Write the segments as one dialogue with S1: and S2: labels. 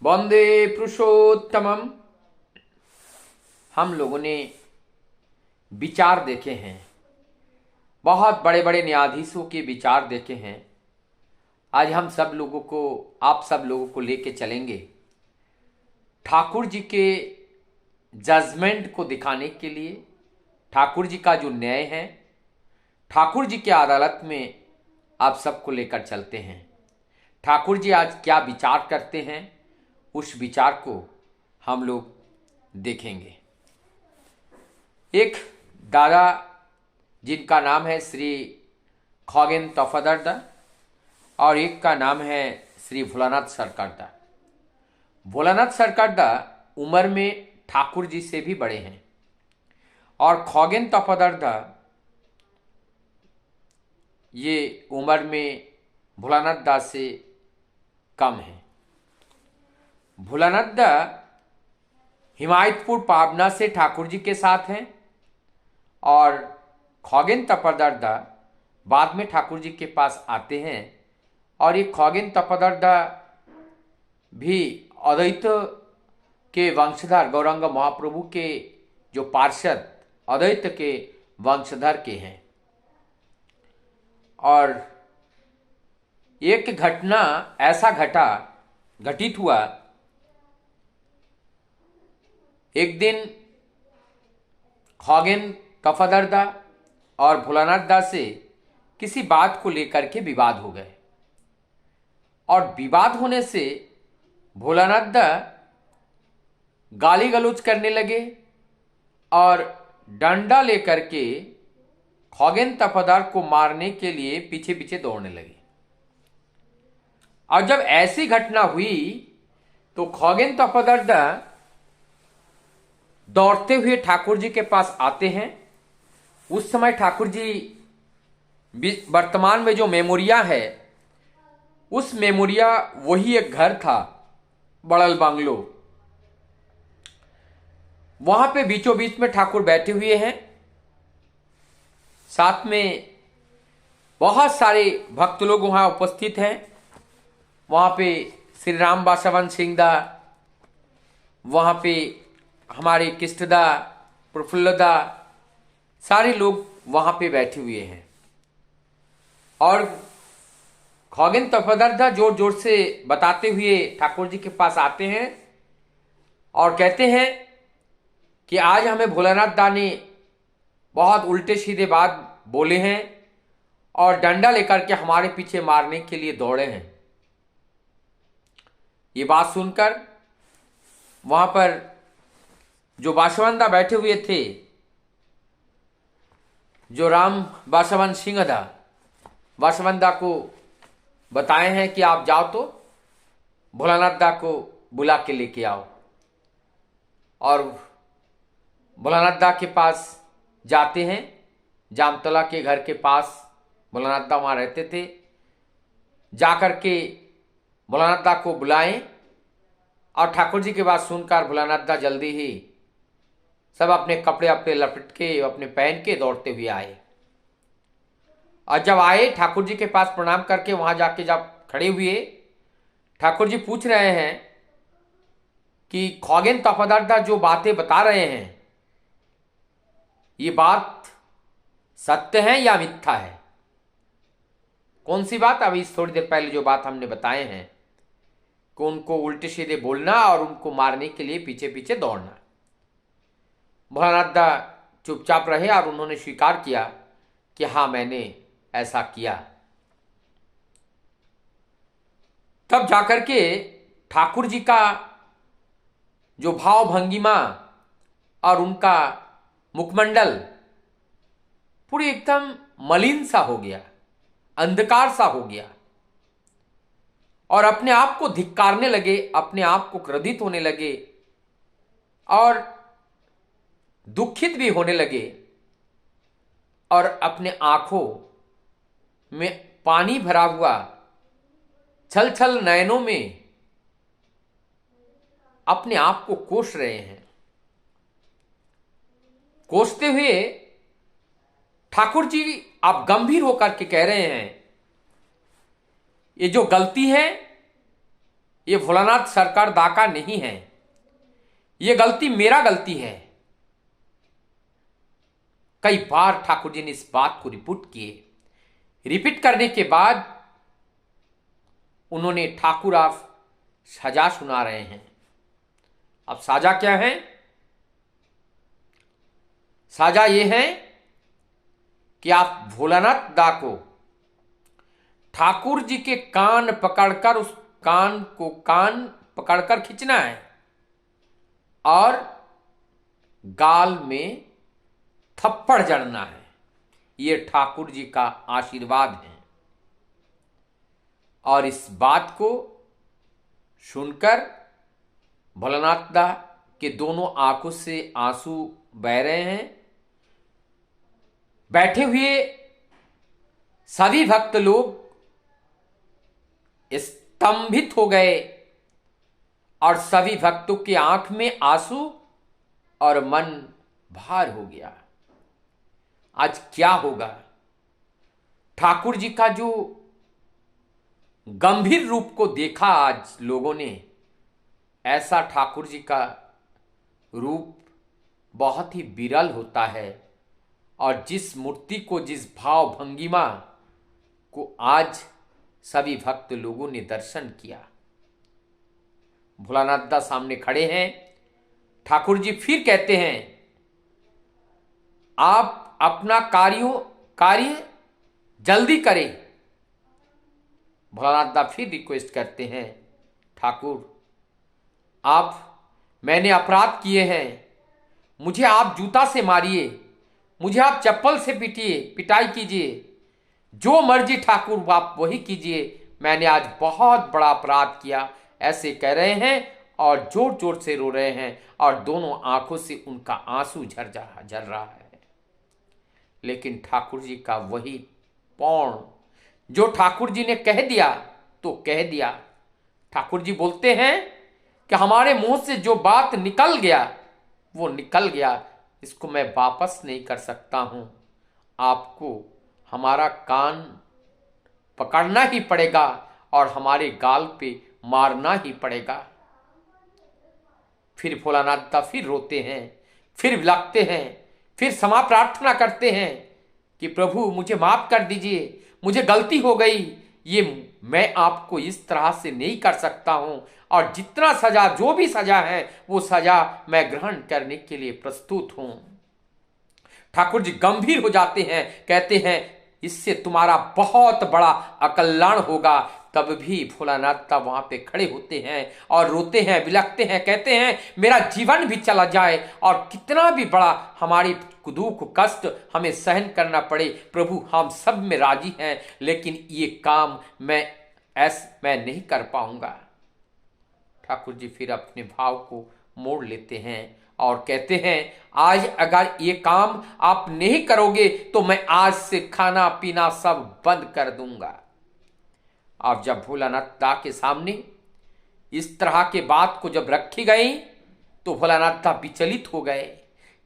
S1: वंदे पुरुषोत्तमम। हम लोगों ने विचार देखे हैं, बहुत बड़े बड़े न्यायाधीशों के विचार देखे हैं। आज हम सब लोगों को, आप सब लोगों को लेके चलेंगे ठाकुर जी के जजमेंट को दिखाने के लिए। ठाकुर जी का जो न्याय है, ठाकुर जी की अदालत में आप सबको लेकर चलते हैं। ठाकुर जी आज क्या विचार करते हैं, उस विचार को हम लोग देखेंगे। एक दादा जिनका नाम है श्री खगेन तफादारदा और एक का नाम है श्री भोलानाथ सरकारदा। भोलानाथ सरकारदा उम्र में ठाकुर जी से भी बड़े हैं और खगेन तफादारदा ये उम्र में भोलानाथ दास से कम है। भोलानाथ दा हिमायतपुर पाबना से ठाकुर जी के साथ हैं और खगेन तफादारदा बाद में ठाकुर जी के पास आते हैं। और ये खगेन तफादारदा भी अद्वैत के वंशधर, गौरांग महाप्रभु के जो पार्षद अद्वैत के वंशधर के हैं। और एक घटना ऐसा घटित हुआ। एक दिन खगेन तफादारदा और भोलानाथ दास से किसी बात को लेकर के विवाद हो गए और विवाद होने से भोलानाथ दा गाली गलौज करने लगे और डंडा लेकर के खगेन तफादार को मारने के लिए पीछे पीछे दौड़ने लगे। और जब ऐसी घटना हुई तो खगेन तफादारदा दौड़ते हुए ठाकुर जी के पास आते हैं। उस समय ठाकुर जी वर्तमान में जो मेमोरिया है, उस मेमोरिया वही एक घर था, बड़ल बांग्लो। वहां पे बीचों बीच में ठाकुर बैठे हुए हैं। साथ में बहुत सारे भक्त लोग वहां उपस्थित हैं। वहां पे श्री राम बासवन सिंह दा, वहां पे हमारे कृष्णदा, प्रफुल्लदा, सारे लोग वहां पे बैठे हुए हैं। और खगेन तफादारदा जोर जोर से बताते हुए ठाकुर जी के पास आते हैं और कहते हैं कि आज हमें भोलानाथ दा ने बहुत उल्टे सीधे बात बोले हैं और डंडा लेकर के हमारे पीछे मारने के लिए दौड़े हैं। ये बात सुनकर वहां पर जो बासवंदा बैठे हुए थे, जो राम बासवन सिंह दा, बासवंदा को बताए हैं कि आप जाओ तो भोलानाथ दा को बुला के लेके आओ। और भोलानाथ दा के पास जाते हैं। जामतला के घर के पास भोलानाथ दा वहां रहते थे। जाकर के भोलानाथ दा को बुलाएं और ठाकुर जी की बात सुनकर भोलानाथ दा जल्दी ही सब अपने कपड़े अपने लपेट के अपने पहन के दौड़ते हुए आए। और जब आए ठाकुर जी के पास प्रणाम करके वहां जाके जब खड़े हुए, ठाकुर जी पूछ रहे हैं कि खगेन तफादारदा जो बातें बता रहे हैं, ये बात सत्य है या मिथ्या है? कौन सी बात? अभी थोड़ी देर पहले जो बात हमने बताए हैं कि उनको उल्टे सीधे बोलना और उनको मारने के लिए पीछे पीछे दौड़ना। भोलानाथ दा चुपचाप रहे और उन्होंने स्वीकार किया कि हाँ, मैंने ऐसा किया। तब जाकर के ठाकुर जी का जो भाव भंगिमा और उनका मुखमंडल पूरी एकदम मलिन सा हो गया, अंधकार सा हो गया और अपने आप को धिक्कारने लगे, अपने आप को क्रोधित होने लगे और दुखित भी होने लगे और अपने आंखों में पानी भरा हुआ छल छल नयनों में अपने आप को कोस रहे हैं। कोसते हुए ठाकुर जी आप गंभीर होकर के कह रहे हैं, ये जो गलती है ये भोलानाथ सरकार डाका नहीं है, ये गलती मेरा गलती है। कई बार ठाकुर जी ने इस बात को रिपीट करने के बाद उन्होंने ठाकुर आप सजा सुना रहे हैं। अब साजा क्या है? साजा ये है कि आप भोलानाथ दा को ठाकुर जी के कान पकड़कर, उस कान पकड़कर खींचना है और गाल में थप्पड़ जड़ना है। ये ठाकुर जी का आशीर्वाद है। और इस बात को सुनकर भोलानाथ दा के दोनों आंखों से आंसू बह रहे हैं। बैठे हुए सभी भक्त लोग स्तंभित हो गए और सभी भक्तों के आंख में आंसू और मन भार हो गया। आज क्या होगा? ठाकुर जी का जो गंभीर रूप को देखा आज लोगों ने, ऐसा ठाकुर जी का रूप बहुत ही विरल होता है। और जिस मूर्ति को, जिस भाव भंगिमा को आज सभी भक्त लोगों ने दर्शन किया, भोलानाथ दा सामने खड़े हैं। ठाकुर जी फिर कहते हैं, आप अपना कार्य जल्दी करें। भोलानाथ दा फिर रिक्वेस्ट करते हैं, ठाकुर मैंने अपराध किए हैं, मुझे आप जूता से मारिए, मुझे आप चप्पल से पिटाई कीजिए, जो मर्जी ठाकुर आप वही कीजिए, मैंने आज बहुत बड़ा अपराध किया, ऐसे कह रहे हैं और जोर जोर से रो रहे हैं और दोनों आंखों से उनका आंसू झर रहा है। लेकिन ठाकुर जी का वही पौण, जो ठाकुर जी ने कह दिया तो कह दिया। ठाकुर जी बोलते हैं कि हमारे मुंह से जो बात निकल गया वो निकल गया, इसको मैं वापस नहीं कर सकता हूं। आपको हमारा कान पकड़ना ही पड़ेगा और हमारे गाल पे मारना ही पड़ेगा। फिर भोलानाथ दा फिर रोते हैं, फिर विलखते हैं, फिर क्षमा प्रार्थना करते हैं कि प्रभु मुझे माफ कर दीजिए, मुझे गलती हो गई, ये मैं आपको इस तरह से नहीं कर सकता हूं और जितना सजा, जो भी सजा है वो सजा मैं ग्रहण करने के लिए प्रस्तुत हूं। ठाकुर जी गंभीर हो जाते हैं, कहते हैं इससे तुम्हारा बहुत बड़ा अकल्याण होगा। तब भी भोलानाथ दा वहां पे खड़े होते हैं और रोते हैं, बिलखते हैं, कहते हैं मेरा जीवन भी चला जाए और कितना भी बड़ा हमारी दुख कष्ट हमें सहन करना पड़े, प्रभु हम सब में राजी हैं, लेकिन ये काम मैं नहीं कर पाऊंगा। ठाकुर जी फिर अपने भाव को मोड़ लेते हैं और कहते हैं आज अगर ये काम आप नहीं करोगे तो मैं आज से खाना पीना सब बंद कर दूंगा। अब जब भोलानाथ दा के सामने इस तरह के बात को जब रखी गई तो भोलानाथ दा विचलित हो गए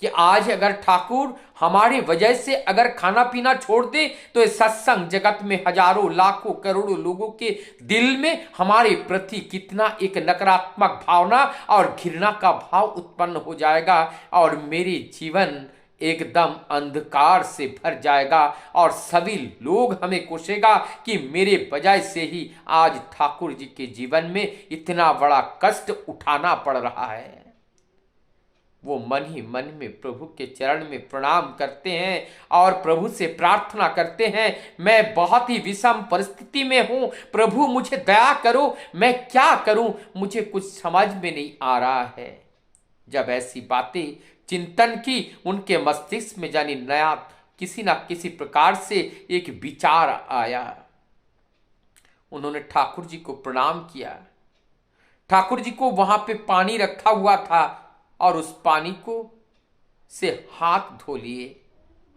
S1: कि आज अगर ठाकुर हमारी वजह से अगर खाना पीना छोड़ दे तो इस सत्संग जगत में हजारों लाखों करोड़ों लोगों के दिल में हमारे प्रति कितना एक नकारात्मक भावना और घृणा का भाव उत्पन्न हो जाएगा और मेरे जीवन एकदम अंधकार से भर जाएगा और सभी लोग हमें कोसेगा कि मेरे वजह से ही आज ठाकुर जी के जीवन में इतना बड़ा कष्ट उठाना पड़ रहा है। वो मन ही मन में प्रभु के चरण में प्रणाम करते हैं और प्रभु से प्रार्थना करते हैं, मैं बहुत ही विषम परिस्थिति में हूं, प्रभु मुझे दया करो, मैं क्या करूं, मुझे कुछ समझ में नहीं आ रहा है। जब ऐसी बातें चिंतन की, उनके मस्तिष्क में जानी नया किसी ना किसी प्रकार से एक विचार आया। उन्होंने ठाकुर जी को प्रणाम किया। ठाकुर जी को वहां पे पानी रखा हुआ था और उस पानी को से हाथ धो लिए।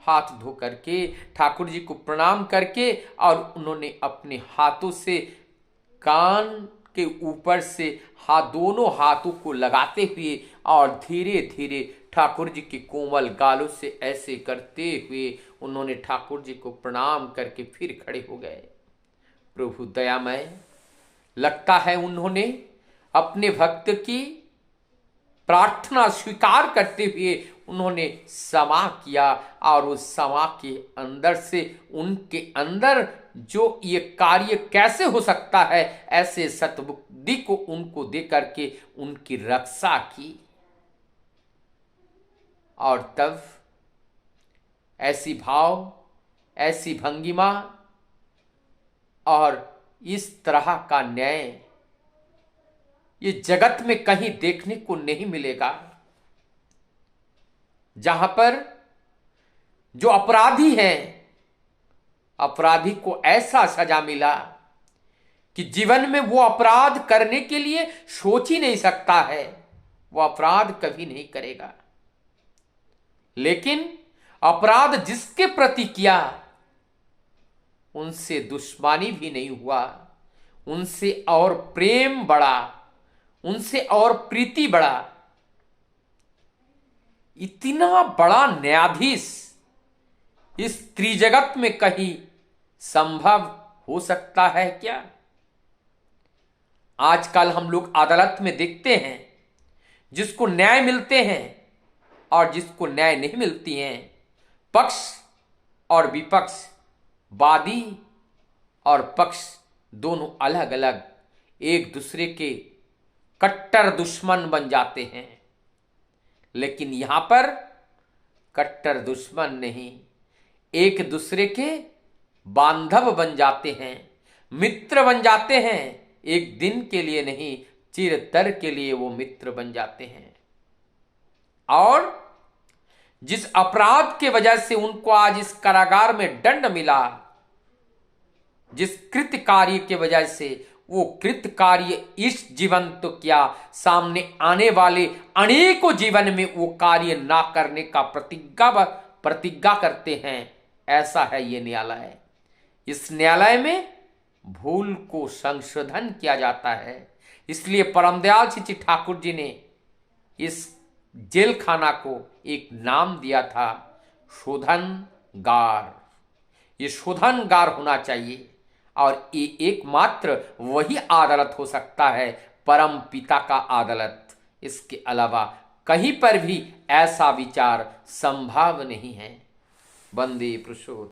S1: हाथ धो करके ठाकुर जी को प्रणाम करके और उन्होंने अपने हाथों से कान के ऊपर से दोनों हाथों को लगाते हुए और धीरे धीरे ठाकुर जी के कोमल गालों से ऐसे करते हुए उन्होंने ठाकुर जी को प्रणाम करके फिर खड़े हो गए। प्रभु दयामय, लगता है उन्होंने अपने भक्त की प्रार्थना स्वीकार करते हुए उन्होंने क्षमा किया, और उस क्षमा के अंदर से उनके अंदर जो ये कार्य कैसे हो सकता है, ऐसे सद्बुद्धि को उनको दे करके उनकी रक्षा की। और तब ऐसी भाव, ऐसी भंगिमा और इस तरह का न्याय ये जगत में कहीं देखने को नहीं मिलेगा, जहां पर जो अपराधी हैं, अपराधी को ऐसा सजा मिला कि जीवन में वो अपराध करने के लिए सोच ही नहीं सकता है, वो अपराध कभी नहीं करेगा। लेकिन अपराध जिसके प्रति किया उनसे दुश्मनी भी नहीं हुआ, उनसे और प्रेम बढ़ा, उनसे और प्रीति बढ़ा। इतना बड़ा न्यायाधीश इस त्रिजगत में कहीं संभव हो सकता है क्या? आजकल हम लोग अदालत में देखते हैं, जिसको न्याय मिलते हैं और जिसको न्याय नहीं मिलती हैं, पक्ष और विपक्ष, वादी और पक्ष दोनों अलग अलग एक दूसरे के कट्टर दुश्मन बन जाते हैं। लेकिन यहां पर कट्टर दुश्मन नहीं, एक दूसरे के बांधव बन जाते हैं, मित्र बन जाते हैं। एक दिन के लिए नहीं, चिरतर के लिए वो मित्र बन जाते हैं। और जिस अपराध के वजह से उनको आज इस कारागार में दंड मिला, जिस कृत्य कार्य के वजह से, वो कृत्य कार्य इस जीवन तो क्या, सामने आने वाले अनेकों जीवन में वो कार्य ना करने का प्रतिज्ञा करते हैं। ऐसा है ये न्यायालय। इस न्यायालय में भूल को संशोधन किया जाता है। इसलिए परमदयाल श्री ठाकुर जी ने इस जेल खाना को एक नाम दिया था, शोधनगार। ये शोधनगार होना चाहिए, और ये एकमात्र वही अदालत हो सकता है, परम पिता का अदालत। इसके अलावा कहीं पर भी ऐसा विचार संभव नहीं है। वंदे पुरुषोत्तम।